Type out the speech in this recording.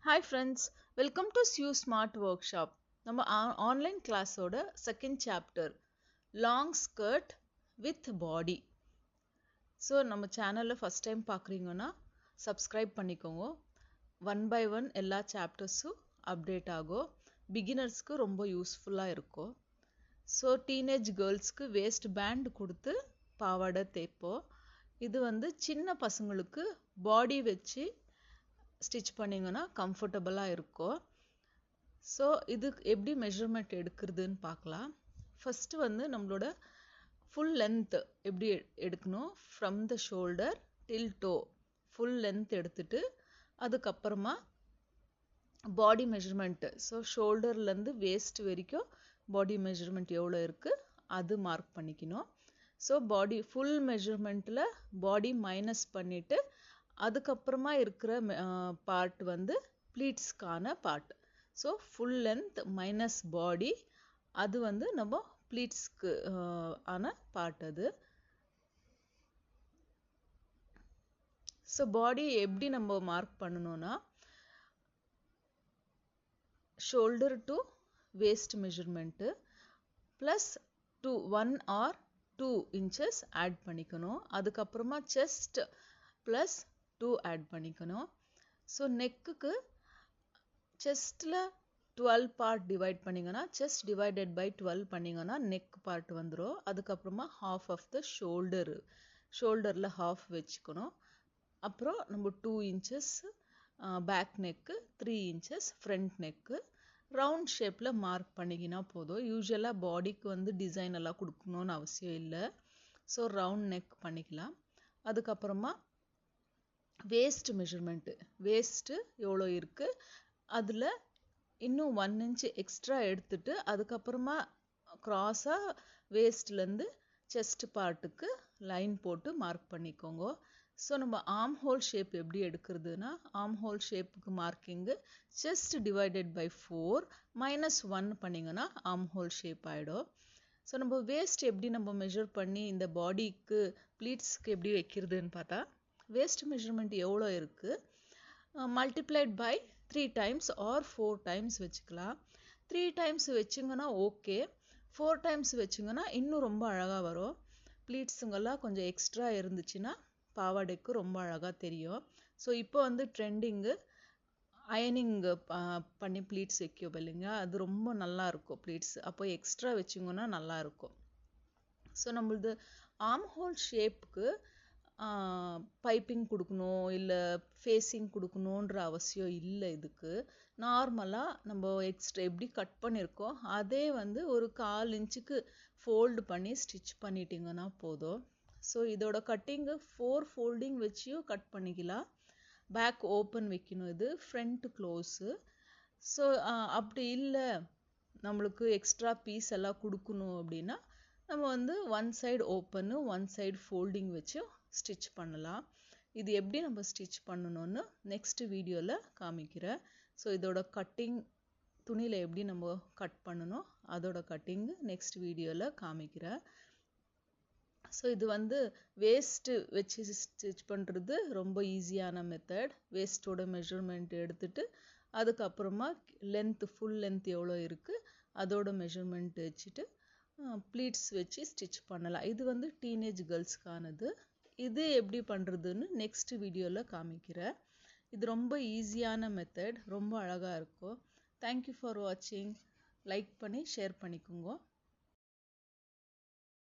Hi friends, welcome to Sue Smart Workshop. நம்ம online கிளாஸோட second chapter long skirt with body. So நம்ம சேனலில் first time பார்க்குறீங்கன்னா subscribe பண்ணிக்கோங்க. ஒன் பை ஒன் எல்லா சாப்டர்ஸும் அப்டேட் ஆகும். பிகினர்ஸ்க்கு ரொம்ப யூஸ்ஃபுல்லாக இருக்கும். ஸோ டீனேஜ் கேர்ள்ஸ்க்கு வேஸ்ட் பேண்ட் கொடுத்து பாவாடை தேய்ப்போம். இது வந்து சின்ன பசங்களுக்கு பாடி வச்சு ஸ்டிச் பண்ணிங்கன்னா கம்ஃபர்டபுளாக இருக்கும். ஸோ இது எப்படி மெஷர்மெண்ட் எடுக்கிறதுன்னு பார்க்கலாம். ஃபஸ்ட்டு வந்து நம்மளோட ஃபுல் லென்த் எப்படி எடுக்கணும், from the shoulder till toe full length எடுத்துட்டு அதுக்கப்புறமா பாடி மெஷர்மெண்ட்டு, ஸோ ஷோல்டர்லேருந்து வேஸ்ட் வரைக்கும் பாடி மெஷர்மெண்ட் எவ்வளோ இருக்குது அது மார்க் பண்ணிக்கணும். ஸோ பாடி ஃபுல் மெஷர்மெண்ட்டில் பாடி மைனஸ் பண்ணிவிட்டு அதுக்கப்புறமா இருக்கிற பார்ட் வந்து ப்ளீட்ஸ்க்கான part. So full length minus body, அது வந்து நம்ம ப்ளீட்ஸ்க்கு ஆன பார்ட் அது. ஸோ பாடி எப்படி நம்ம மார்க் பண்ணணும்னா shoulder to waist measurement plus 1 or 2 inches add பண்ணிக்கணும். அதுக்கப்புறமா செஸ்ட் ப்ளஸ் 2 ஆட் பண்ணிக்கணும். ஸோ நெக்குக்கு செஸ்ட்டில் 12 பார்ட் டிவைட் பண்ணிங்கன்னா செஸ்ட் டிவைடட் பை 12 பண்ணிங்கன்னா நெக் பார்ட் வந்துடும். அதுக்கப்புறமா ஹாஃப் ஆஃப் த ஷோல்டரில் ஹாஃப் வச்சுக்கணும். அப்புறம் நம்ம 2 inches back neck, 3 inches front neck. Round ஷேப்பில் மார்க் பண்ணிக்கினா போதும். யூஸ்வலாக பாடிக்கு வந்து டிசைன் எல்லாம் கொடுக்கணுன்னு அவசியம் இல்லை. ஸோ ரவுண்ட் நெக் பண்ணிக்கலாம். அதுக்கப்புறமா வேஸ்ட் மெஷர்மெண்ட்டு, வேஸ்ட்டு எவ்வளோ இருக்குது அதில் இன்னும் 1 inch எக்ஸ்ட்ரா எடுத்துட்டு அதுக்கப்புறமா க்ராஸாக வேஸ்ட்லேருந்து செஸ்ட் பார்ட்டுக்கு லைன் போட்டு மார்க் பண்ணிக்கோங்க. ஸோ நம்ம ஆர்ம் ஹோல் ஷேப் எப்படி எடுக்கிறதுனா ஆர்ம் ஹோல் ஷேப்புக்கு மார்க்கிங்கு செஸ்ட் டிவைடட் பை 4 -1 பண்ணிங்கன்னா ஆர்ம் ஹோல் ஷேப் ஆகிடும். ஸோ நம்ம வேஸ்ட் எப்படி நம்ம மெஷர் பண்ணி இந்த பாடிக்கு ப்ளீட்ஸ்க்கு எப்படி வைக்கிறதுன்னு பார்த்தா வேஸ்ட் மெஷர்மெண்ட் எவ்வளோ இருக்குது multiplied by 3 times or 4 times வச்சுக்கலாம். 3 times வச்சிங்கன்னா ஓகே, 4 times வச்சிங்கன்னா இன்னும் ரொம்ப அழகாக வரும். ப்ளீட்ஸுங்கெல்லாம் கொஞ்சம் எக்ஸ்ட்ரா இருந்துச்சுன்னா பாவாடைக்கு ரொம்ப அழகாக தெரியும். ஸோ இப்போ வந்து ட்ரெண்டிங்கு அயனிங் பண்ணி ப்ளீட்ஸ் வைக்கும் இல்லைங்க, அது ரொம்ப நல்லாயிருக்கும் ப்ளீட்ஸ். அப்போ எக்ஸ்ட்ரா வச்சிங்கன்னா நல்லாயிருக்கும். ஸோ நம்மளது ஆர்ம் ஹோல் ஷேப்புக்கு பைப்பிங் கொடுக்கணும் இல்லை ஃபேஸிங் கொடுக்கணுன்ற அவசியம் இல்லை. இதுக்கு நார்மலாக நம்ம எக்ஸ்ட்ரா எப்படி கட் பண்ணியிருக்கோம் அதே வந்து ஒரு 1/4 inch ஃபோல்டு பண்ணி ஸ்டிச் பண்ணிட்டீங்கன்னா போதும். ஸோ இதோட கட்டிங்கு 4 ஃபோல்டிங் வச்சியும் கட் பண்ணிக்கலாம். பேக் ஓப்பன் வைக்கணும், இது ஃப்ரண்ட் க்ளோஸு. ஸோ அப்படி இல்லை நம்மளுக்கு எக்ஸ்ட்ரா பீஸ் எல்லாம் கொடுக்கணும் அப்படின்னா நம்ம வந்து 1 side ஓப்பனு 1 side ஃபோல்டிங் வச்சு ஸ்டிச் பண்ணலாம். இது எப்படி நம்ம ஸ்டிச் பண்ணணும்னு நெக்ஸ்ட் வீடியோவில் காமிக்கிறேன். ஸோ இதோட கட்டிங் துணியில் எப்படி நம்ம கட் பண்ணணும் அதோட கட்டிங்கு நெக்ஸ்ட் வீடியோவில் காமிக்கிறேன். ஸோ இது வந்து வேஸ்ட்டு வச்சு ஸ்டிச் பண்ணுறது ரொம்ப ஈஸியான மெத்தட். வேஸ்ட்டோட மெஷர்மெண்ட் எடுத்துட்டு அதுக்கப்புறமா லென்த்து ஃபுல் லென்த் எவ்வளோ இருக்குது அதோட மெஷர்மெண்ட் வச்சுட்டு ப்ளீட்ஸ் வச்சு ஸ்டிச் பண்ணலாம். இது வந்து டீனேஜ் கேர்ள்ஸ்க்கானது. இது எப்படி பண்ணுறதுன்னு நெக்ஸ்ட் வீடியோவில் காமிக்கிறேன். இது ரொம்ப ஈஸியான மெத்தட், ரொம்ப அழகாக இருக்கும். தேங்க்யூ ஃபார் வாட்சிங். லைக் பண்ணி ஷேர் பண்ணிக்கோங்க.